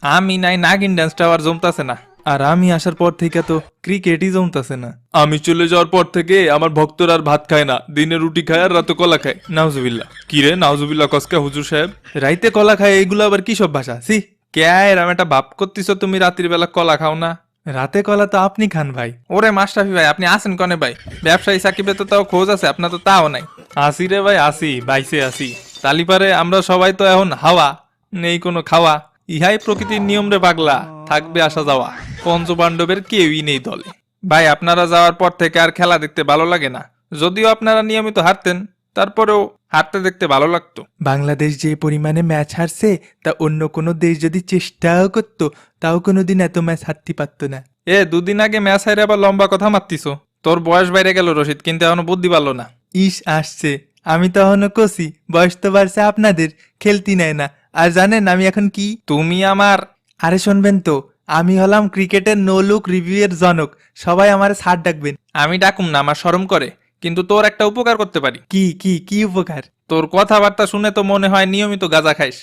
আমি নাই নাগিন ডান্সটা আর জমতাছে না, আর আমি আসার পর থেকে তো ক্রিকেটই জমতাছে না। আমি চলে যাওয়ার পর থেকে আমার ভক্তরা আর ভাত খায় না, দিনে রুটি খায় আর রাতে কলা খায়। নাউজুবিল্লাহ। কি রে নাউজুবিল্লাহ কসকা হুজুর সাহেব? রাইতে কলা খায় এইগুলো আবার কি সব ভাষা? সি কে এরম একটা ভাব করতেছো তুমি, রাত্রির বেলা কলা খাও না? রাতে কলা তো আপনি খান ভাই। ওরে মাশরাফি ভাই আপনি আসেন কনে ভাই? ব্যবসায়ী সাকিবে তো তাও খোঁজ আছে, আপনার তো তাও নাই। আসি রে ভাই আসি, বাইসে আসি। তালিপারে আমরা সবাই তো এখন হাওয়া, নেই কোনো খাওয়া। ইহাই প্রকৃতির নিয়ম রে পাগলা, থাকবে আসা যাওয়া। পঞ্চপাণ্ডবের কেউই নেই দলে। ভাই আপনারা যাওয়ার পর থেকে আর খেলা দেখতে ভালো লাগে না, যদিও আপনারা নিয়মিত হারতেন, তারপরেও হারতে দেখতে ভালো লাগতো। বাংলাদেশ যে পরিমাণে ম্যাচ হারছে তা অন্য কোনো দেশ যদি চেষ্টাও করতো তাও কোনোদিন এত ম্যাচ হারতে পারতো না। এ দুদিন আগে ম্যাচ হারে আবার লম্বা কথা মারতিস। তোর বয়স বাইরে গেল রশিদ, কিন্তু এখনো বুদ্ধি পারলো না। ইস আসছে, আমি তো এখনো কষি, বয়স তো বাড়ছে আপনাদের, খেলতি নেয় না। আর জানেন আমি এখন কি? তুমি আমার, আরে শুনবেন তো, আমি হলাম ক্রিকেটের নো লুক রিভিউ এর জনক। সবাই আমার স্যার ডাকবেন। আমি ডাকুম না, আমার শরম করে, কিন্তু তোর একটা উপকার করতে পারি। কি কি কি উপকার? তোর কথাবার্তা শুনে তো মনে হয় নিয়মিত গাঁজা খাইস।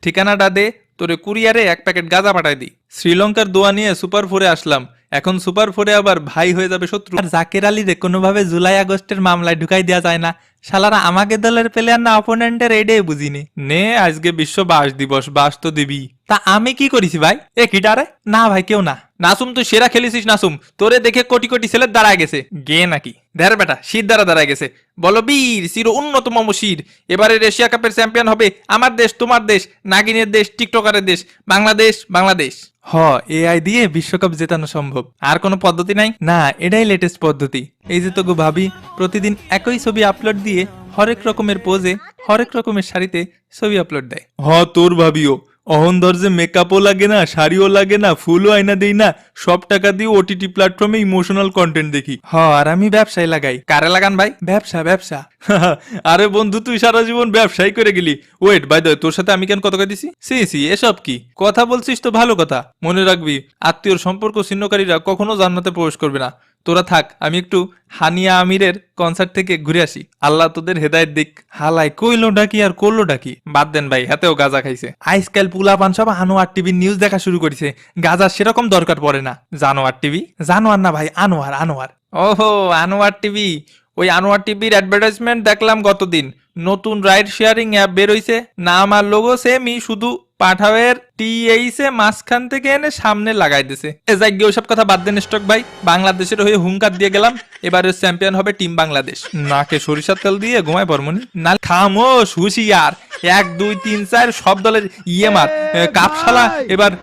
ঠিকানাটা দে, তোরে কুরিয়ারে 1 প্যাকেট গাঁজা পাঠাই দি। শ্রীলঙ্কার দোয়া নিয়ে সুপার ফোরে আসলাম, এখন সুপার ফোরে আবার ভাই হয়ে যাবে শত্রু। আর জাকের আলী রে কোনোভাবে জুলাই আগস্টের মামলায় ঢুকাই দেওয়া যায় না। শালারা আমাকে দলের প্লেয়ার না অপোনেন্টের, এটাই বুঝিনি। নে আজকে বিশ্ব বাস দিবস, বাস তো দিবি। তা আমি কি করেছি ভাই? এ কিটারে? না ভাই কেউ না। নাসুম তুই সেরা খেলেছিস নাসুম, তোরে দেখে কোটি কোটি ছেলের দাঁড়ায় গেছে। গে নাকি ধ্যার বেটা, শীত দ্বারা দাঁড়ায় গেছে। বলো বীর চির উন্নতম শির, এবারের এশিয়া কাপের চ্যাম্পিয়ন হবে আমার দেশ, তোমার দেশ, নাগিনের দেশ, টিকটকারের দেশ, বাংলাদেশ বাংলাদেশ। হ, এআই দিয়ে বিশ্বকাপ জেতানো সম্ভব। আর কোনো পদ্ধতি নাই? না, এটাই লেটেস্ট পদ্ধতি। এই যে তোকে ভাবি প্রতিদিন একই ছবি আপলোড দিয়ে হরেক রকমের পোজে হরেক রকমের শাড়িতে ছবি আপলোড দেয়। হ তোর ভাবিও অহন দরজে মেকআপও লাগে না, শাড়িও লাগে না, ফুলও আয়না দেই না, সব টাকা দিয়ে ওটিটি প্ল্যাটফর্মে ইমোশনাল কন্টেন্ট দেখি। হ, আর আমি ব্যবসায় লাগাই। কারে লাগান ভাই? ব্যবসা ব্যবসা। আরে বন্ধু তুই সারা জীবন ব্যবসায় করে গেলি। ওয়েট বাই দ্য তোর সাথে আমি কেন কথা দিছি? সি সি এসব কি কথা বলছিস? তো ভালো কথা, মনে রাখবি আত্মীয়র সম্পর্ক ছিন্নকারীরা কখনো জান্নাতে প্রবেশ করবে না। তোরা থাক, আমি একটু হানিয়া আমিরের কনসার্ট থেকে ঘুরে আসি। আল্লাহ তোদের হেদায়েত দিক। হালাই কইলো ডাকি আর করলো ডাকি। বাদ দেন ভাই, হাতেও গাঁজা খাইছে। আজকাল পুলাপান সব আনোয়ার টিভির নিউজ দেখা শুরু করেছে। গাঁজার সেরকম দরকার পড়ে না। জানোয়ার টিভি? জানোয়ার না ভাই, আনোয়ার আনোয়ার। ওহো আনোয়ার টিভি। ওই আনোয়ার টিভির অ্যাডভার্টাইজমেন্ট দেখলাম গতদিন। নতুন রাইড শেয়ারিং অ্যাপ বের হইছে, নাম আর লোগো সেমই, শুধু পাঠাওয়ের টিএইসে মাঝখান থেকে এনে সামনে লাগাই দিছে। এ যাই গিয়ে ওইসব কথা বাদ দেন স্টক ভাই, বাংলাদেশের হয়ে হুঙ্কার দিয়ে গেলাম, এবারের চ্যাম্পিয়ন হবে টিম বাংলাদেশ। নাকে সরিষার তেল দিয়ে ঘুমায় পরমনি না। খামোশ হুশিয়ার, 1 2 3 4 সব দলের ইয়ে মার কাপশালা এবার